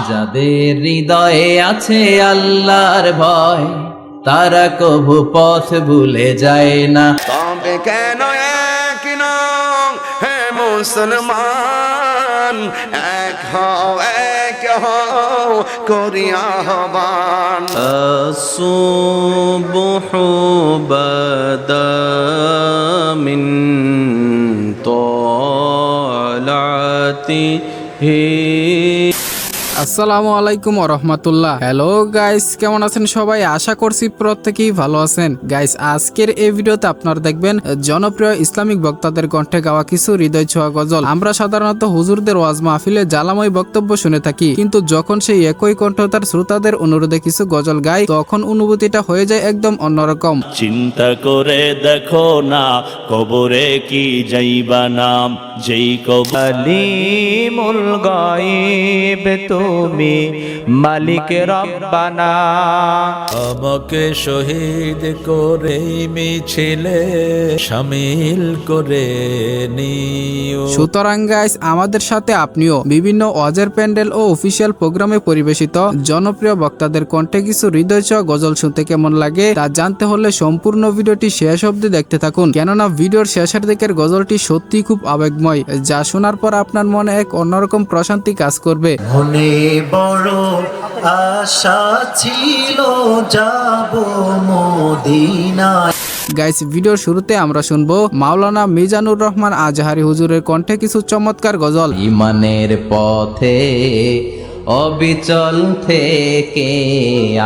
যাদের হৃদয়ে আছে আল্লাহর ভয়, তারা কভু পথ ভুলে যায় না। তবে কেন এক নও হে মুসলমান, এক হও করি আহ্বান। আসুবহু বাদা মিন তালাতিহি। আসসালামু আলাইকুম ওয়া রাহমাতুল্লাহ। হ্যালো গাইস, কেমন আছেন সবাই? আশা করছি প্রত্যেকেই ভালো আছেন। গাইস, আজকের এই ভিডিওতে আপনারা দেখবেন জনপ্রিয় ইসলামিক বক্তাদের কণ্ঠে গাওয়া কিছু হৃদয় ছোঁয়া গজল। আমরা সাধারণত হুজুরদের ওয়াজ মাহফিলে জ্বালাময় বক্তব্য শুনে থাকি, কিন্তু যখন সেই একই কণ্ঠ তার শ্রোতাদের অনুরোধে কিছু গজল গায়, তখন অনুভূতিটা হয়ে যায় একদম অন্যরকম। চিন্তা করে দেখো না, কবরে কি যাইবা নাম, যেই আলিমুল গায়ব তুমি মালিক রব্বানা, আমাকে শহীদ করে মিছিলে শামিল করে নিও। সুতরাং গাইস, আমাদের সাথে আপনিও বিভিন্ন ওয়াজের প্যান্ডেল ও অফিসিয়াল প্রোগ্রামে পরিবেশিত জনপ্রিয় বক্তাদের কণ্ঠে কিছু হৃদয় ছোঁয়া গজল শুনতে কেমন লাগে তা জানতে হলে সম্পূর্ণ ভিডিওটি শেষ অবধি দেখতে থাকুন, কেননা ভিডিওর শেষের দিকের গজলটি সত্যি খুব আবেগময়, যা শোনার পর আপনার মনে এক অন্যরকম প্রশান্তি কাজ করবে। মনে বড় আশা ছিল যাব মদিনায়। গাইস, ভিডিওর শুরুতে আমরা শুনবো মাওলানা মিজানুর রহমান আজহারি হুজুরের কণ্ঠে কিছু চমৎকার গজল। ইমানের পথে অবিচল থেকে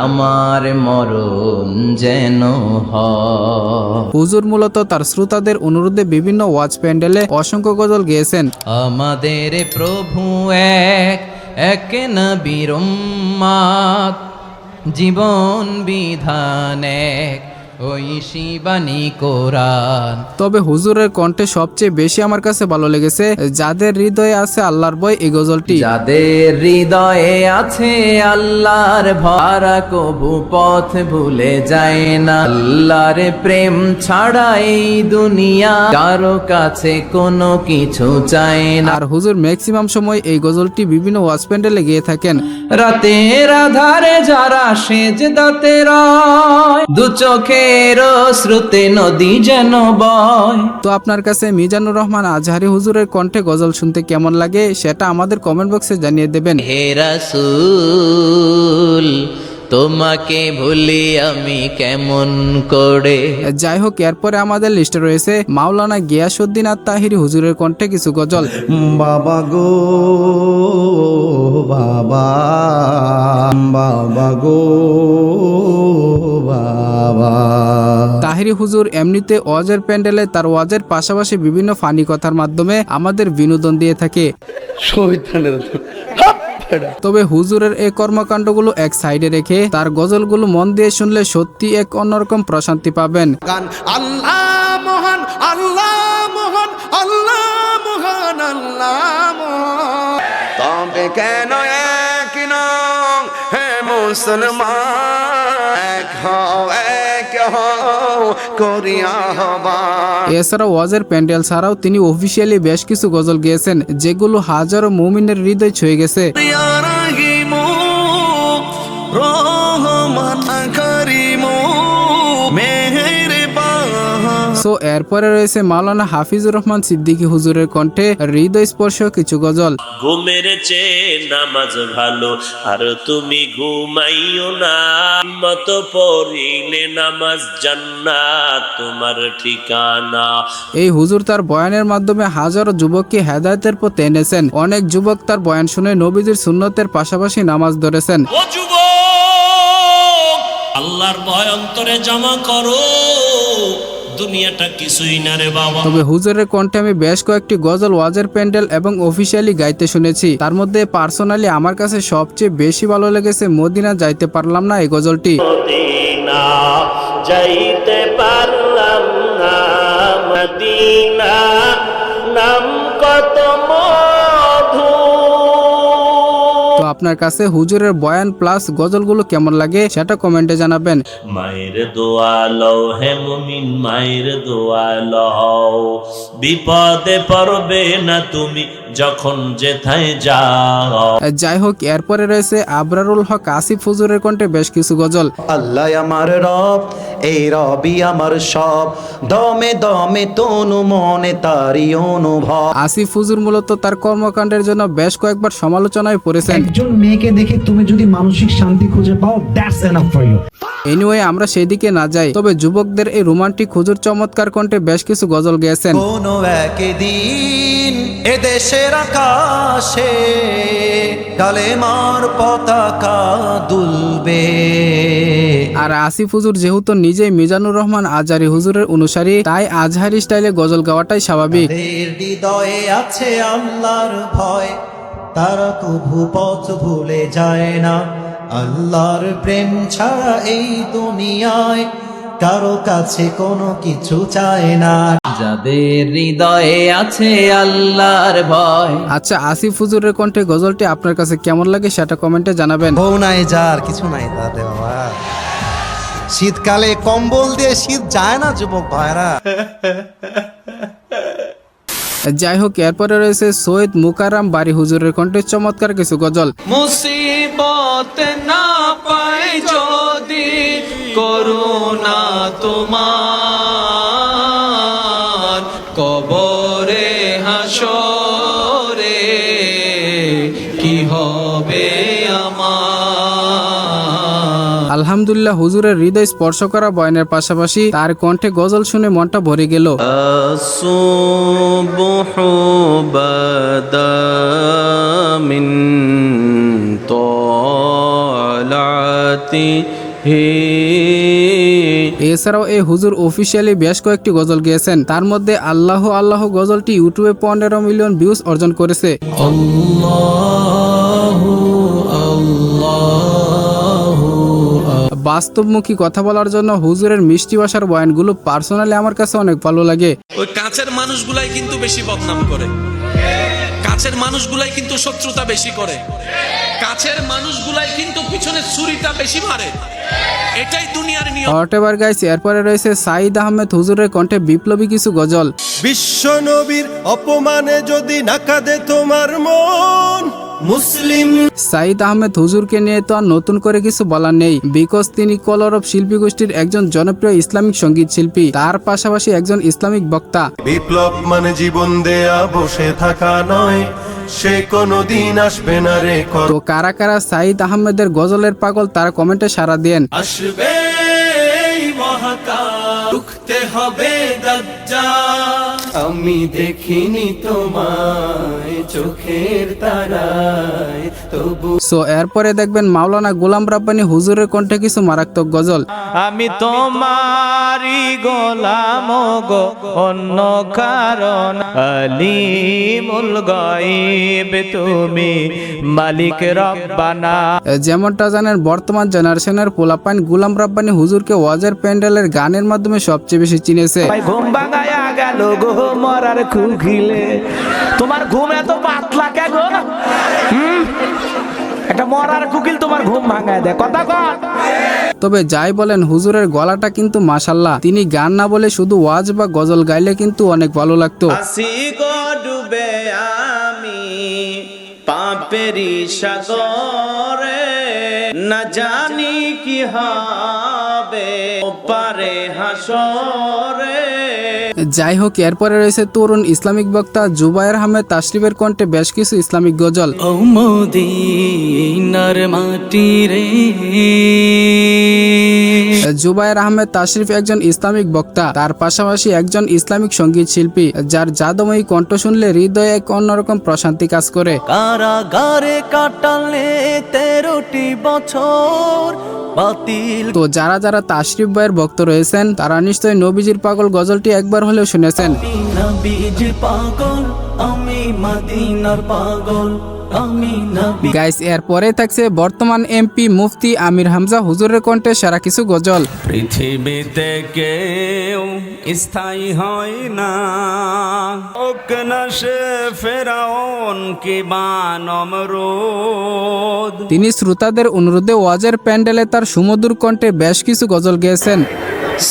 আমার মরণ যেন হয়। হুজুর মূলত তার শ্রোতাদের অনুরোধে বিভিন্ন ওয়াজ প্যান্ডেলে অসংখ্য গজল গেয়েছেন। আমাদের প্রভু এক নবীর উম্মত, জীবন বিধান এক, ওই শিবানী কোরআন। তবে হুজুরের কণ্ঠে সবচেয়ে বেশি আমার কাছে ভালো লেগেছে যাদের হৃদয়ে আছে আল্লাহর ভয়, এই গজলটি। যাদের হৃদয়ে আছে আল্লাহর ভয়, তারা কভু পথ ভুলে যায় না। আল্লাহর প্রেম ছাড়া এই দুনিয়া কারো কাছে কোনো কিছু চায় না। আর হুজুর ম্যাক্সিমাম সময় এই গজলটি বিভিন্ন ওয়াজ প্যান্ডেলে গেয়ে থাকেন। রাতের আধারে যারা সেজদাতে রয়, দু চোখের শ্রুতে নদী যেন বয়। তো আপনার কাছে মিজানুর রহমান আজহারি হুজুরের কণ্ঠে গজল শুনতে কেমন লাগে সেটা আমাদের কমেন্ট বক্সে জানিয়ে দেবেন। হে রাসূল, তোমাকে ভুলি আমি কেমন করে। যাই হোক, এরপরে আমাদের লিস্টে রয়েছে মাওলানা গিয়াসউদ্দিন আত-তাহিরি হুজুরের কণ্ঠে কিছু গজল। বাবা গো বাবা, বাবা গো বাবা। তাহিরি হুজুর এমনিতে ওয়াজের প্যান্ডেলে তার ওয়াজের পাশাপাশি বিভিন্ন ফানি কথার মাধ্যমে আমাদের বিনোদন দিয়ে থাকে। তবে হুজুরের এই কর্মকাণ্ডগুলো এক সাইডে রেখে তার গজলগুলো মন দিয়ে শুনলে সত্যি এক অন্যরকম প্রশান্তি পাবেন। গান আল্লাহ মহান, আল্লাহ মহান, আল্লাহ মহান, আল্লাহ মহান। তবে কেন এক নও হে মুসলমান, এক হও করি আহ্বান। এছাড়াও ওয়াজের প্যান্ডেল ছাড়াও তিনি অফিসিয়ালি বেশ কিছু গজল গেয়েছেন, যেগুলো হাজারো মুমিনের হৃদয় ছুঁয়ে গেছে। সো এরপরে রয়েছে মাওলানা হাফিজুর রহমান সিদ্দিকী হুজুরের কণ্ঠে হৃদয় স্পর্শ কিছু গজল। ঘুমের চেয়ে নামাজ ভালো, আর তুমি ঘুমাইও না, মতো পড়িলে নামাজ জান্নাত তোমার ঠিকানা। এই হুজুর তার বয়ানের মাধ্যমে হাজারো যুবককে হেদায়েতের পথে এনেছেন। অনেক যুবক তার বয়ান শুনে নবীজির সুন্নতের পাশাপাশি নামাজ ধরেছেন। ও যুবক, আল্লাহর ভয় অন্তরে জমা করো, দুনিয়াটা কিছুই না রে বাবা। তবে হুজুরের কণ্ঠে আমি বেশ কয়েকটি গজল ওয়াজের প্যান্ডেল এবং অফিসিয়ালি গাইতে শুনেছি। তার মধ্যে পার্সোনালি আমার কাছে সবচেয়ে বেশি ভালো লেগেছে মদিনা যাইতে পারলাম না, এই গজলটি। মদিনা যাইতে পারলাম না, মদিনা নাম কত মধু। তো আপনার কাছে হুজুরের বয়ান প্লাস গজলগুলো কেমন লাগে সেটা কমেন্টে জানাবেন। মায়ের দোয়া লও হে মুমিন, মায়ের দোয়া লও, বিপদে পড়বে না তুমি যখন যেথায় যাও। যাই হোক, এরপরে রয়েছে আবরারুল হক আসিফ হুজুরের কণ্ঠে বেশ কিছু গজল। আল্লাহ আমার রব, এই রবি আমার সব, দমে দমে তনু মনে তারি অনুভব। আসিফ হুজুর মূলত তার কর্মকাণ্ডের জন্য বেশ কয়েকবার সমালোচনায় পড়েছেন। একজন মেয়েকে দেখে তুমি যদি মানসিক শান্তি খুঁজে পাও, that's enough for you. Anyway, আমরা সেই দিকে না যাই, তবে যুবকদের এই রোমান্টিক হুজুর চমৎকার কণ্ঠে বেশ কিছু গজল গেয়েছেন। কোনো একদিন এদেশের আকাশে কালেমার পতাকা দুলবে। আর আসিফ হুজুর যেহেতু নিজেই মিজানুর রহমান আজহারী হুজুরের অনুসারী, তাই আজহারী স্টাইলে গজল গাওয়াটাই স্বাভাবিক। তাদের হৃদয়ে আছে আল্লাহর ভয়, তারা কভু পথ ভুলে যায় না। আল্লাহর প্রেম ছাড়া এই দুনিয়ায় কারো কাছে কোনো কিছু চায় না। যাদের হৃদয়ে আছে আল্লাহর ভয়। আচ্ছা, আসিফ হুজুরের কণ্ঠে গজলটি আপনার কাছে কেমন লাগে সেটা কমেন্টে জানাবেন। বউ নাই যার কিছু নাই তাতে বাবা, শীতকালে কম্বল দিয়ে শীত যায় না যুবক ভাইরা। যাই হোক, এরপরে রয়েছে সৈয়দ মুকাররম বারী হুজুরের কণ্ঠে চমৎকার কিছু গজল। মুসিবত না পাই যদি করুণা তোমার, কবরে হাসরে কি হবে আমার। আলহামদুলিল্লাহ, হুজুরের হৃদয় স্পর্শ করা বয়ানের পাশাপাশি তার কণ্ঠে গজল শুনে মনটা ভরে গেল। আসুবহু বাদা মিন তালাতিহি। এছাড়াও এই হুজুর অফিসিয়ালি বেশ কয়েকটি গজল গেয়েছেন, তার মধ্যে আল্লাহ আল্লাহ গজলটি ইউটিউবে 15 মিলিয়ন ভিউজ অর্জন করেছে। বাস্তবমুখী কথা বলার জন্য হুজুরের মিষ্টি ভাষার বয়ানগুলো পার্সোনালি আমার কাছে অনেক ভালো লাগে। ওই কাছের মানুষগুলাই কিন্তু বেশি বদনাম করে, কাছের মানুষগুলাই কিন্তু শত্রুতা বেশি করে, কাছের মানুষগুলাই কিন্তু পিছনে ছুরিটা বেশি মারে। এটাই দুনিয়ার নিয়ম। হোয়াটএভার গাইস, এরপরে রয়েছে সাঈদ আহমেদ হুজুরের কণ্ঠে বিপ্লবী কিছু গজল। বিশ্ব নবীর অপমানে যদি না কাঁদে তোমার মন, মুসলিম। সাঈদ আহমেদ হুজুরকে নিয়ে তো আর নতুন করে কিছু বলার নেই, বিকজ তিনি কলরব শিল্পী গোষ্ঠীর একজন জনপ্রিয় ইসলামিক সঙ্গীত শিল্পী, তার পাশাপাশি একজন ইসলামিক বক্তা। বিপ্লব মানে জীবন দেয়া বসে থাকা নয়, সে কোনদিন আসবে না রে। তো কারা কারা সাঈদ আহমেদের গজলের পাগল তারা কমেন্টে সাড়া দেন। আসবে মহাকাল, রুখতে হবে দাজ্জাল। আমি দেখিনি তোমায় চোখের তারায়, তবু। সো এরপরে দেখবেন মাওলানা গোলাম রাব্বানী হুজুরের কণ্ঠে কিছু মারাত্মক গজল। আমি তোমারই গোলাম গো, অন্য কারণ আলিমুল গায়ব তুমি, মালিক রব্বানা। যেমনটা জানেন, বর্তমান জেনারেশনের পোলাপাইন গোলাম রাব্বানী হুজুরকে ওয়াজের প্যান্ডেলের গানের মাধ্যমে সবচেয়ে বেশি চিনেছে। ঘুম ভাঙায়া গেল গো মরার কুকিলে, তোমার ঘুম এত পাতলা কে গো? একটা মরার কুকিল তোমার ঘুম ভাঙায় দেয়, কথা কর। তবে যাই বলেন, হুজুরের গলাটা কিন্তু মাশাল্লাহ, তিনি গান না বলে শুধু ওয়াজ বা গজল গাইলে কিন্তু অনেক ভালো লাগতো। আসি গো ডুবে আমি পাপেরি সাগরে, না জানি কি হবে পারে হাসরে। যাই হোক, এরপরে রয়েছে তরুণ ইসলামিক বক্তা জুবায়ের আহমেদ তাশরিফের কণ্ঠে বেশ কিছু ইসলামিক গজল। ও মদিনার মাটি রে। জুবায়ের আহমেদ তাশরিফ একজন ইসলামিক বক্তা, তার পাশাপাশি একজন ইসলামিক সঙ্গীত শিল্পী, যার জাদুময়ী কণ্ঠ শুনলে হৃদয়ে এক অন্যরকম প্রশান্তি কাজ করে। কারাগারে কাটালে 13টি বছর বাতিল। তো যারা যারা তাশরিফ ভাইয়ের ভক্ত রয়েছেন তারা নিশ্চয়ই নবীজির পাগল গজলটি একবার হলেও শুনেছেন। নবীজির পাগল, আমি মদিনার পাগল, আমি নবী। গাইস এরপরে থাকছে বর্তমান এমপি মুফতি আমির হামজা হুজুরের কণ্ঠে সেরা কিছু গজল। পৃথিবীতে কেউ স্থায়ী হয় না, হোক না সে ফেরাউন কিংবা নমরুদ। তিনি শ্রোতাদের অনুরোধে ওয়াজের প্যান্ডেলে তার সুমধুর কণ্ঠে বেশ কিছু গজল গেয়েছেন।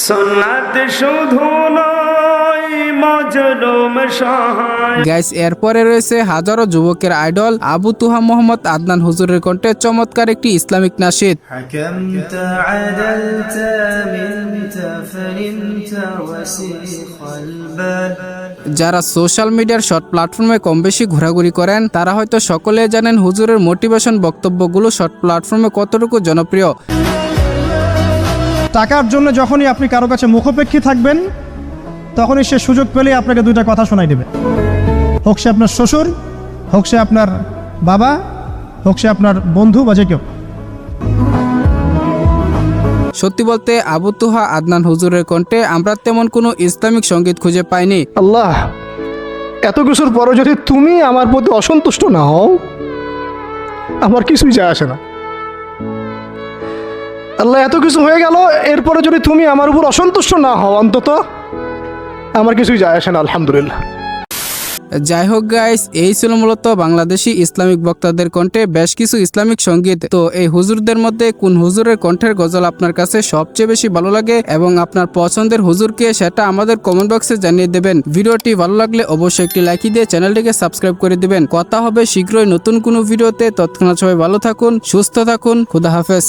সুন্নাত শুধু নয় মজলুম সহায়। গাইস এরপরে রয়েছে হাজারো যুবকের আইডল আবু তুহা মোহাম্মদ আদনান হুজুরের কণ্ঠে চমৎকার একটি ইসলামিক নাশিদ। حكمت عدلت منت فنمت وسيخ البال। যারা সোশ্যাল মিডিয়ার শর্ট প্ল্যাটফর্মে কম বেশি ঘোরাঘুরি করেন তারা হয়তো সকলে জানেন হুজুরের মোটিভেশন বক্তব্যগুলো শর্ট প্ল্যাটফর্মে কতটুকু জনপ্রিয়। টাকার জন্য যখনই আপনি কারো কাছে মুখাপেক্ষী থাকবেন তখনই সে সুযোগ পেলে আপনাকে দুইটা কথা শোনাই দেবে, হোক সে আপনার শ্বশুর, হোক সে আপনার বাবা, হোক সে আপনার বন্ধু বা যে কেউ। সত্যি বলতে আবু তুহা আদনান হুজুরের কণ্ঠে আমরা তেমন কোনো ইসলামিক সঙ্গীত খুঁজে পাইনি। আল্লাহ, এত কিছুর পরও যদি তুমি আমার প্রতি অসন্তুষ্ট না হও, আমার কিছুই যায় আসে না। আল্লাহ, এত কিছু হয়ে গেল, এরপরে যদি তুমি আমার উপর অসন্তুষ্ট না হও, অন্তত আমার কিছুই যায় আসে না। আলহামদুলিল্লাহ। যাই হোক গাইস, এই ছিল মূলত বাংলাদেশি ইসলামিক বক্তাদের কণ্ঠে বেশ কিছু ইসলামিক সঙ্গীত। তো এই হুজুরদের মধ্যে কোন হুজুরের কণ্ঠের গজল আপনার কাছে সবচেয়ে বেশি ভালো লাগে এবং আপনার পছন্দের হুজুরকে সেটা আমাদের কমেন্ট বক্সে জানিয়ে দেবেন। ভিডিওটি ভালো লাগলে অবশ্যই একটি লাইক দিয়ে চ্যানেলটিকে সাবস্ক্রাইব করে দিবেন। কথা হবে শীঘ্রই নতুন কোনো ভিডিওতে। তৎক্ষণাৎ সবাই ভালো থাকুন, সুস্থ থাকুন, খুদা হাফেজ।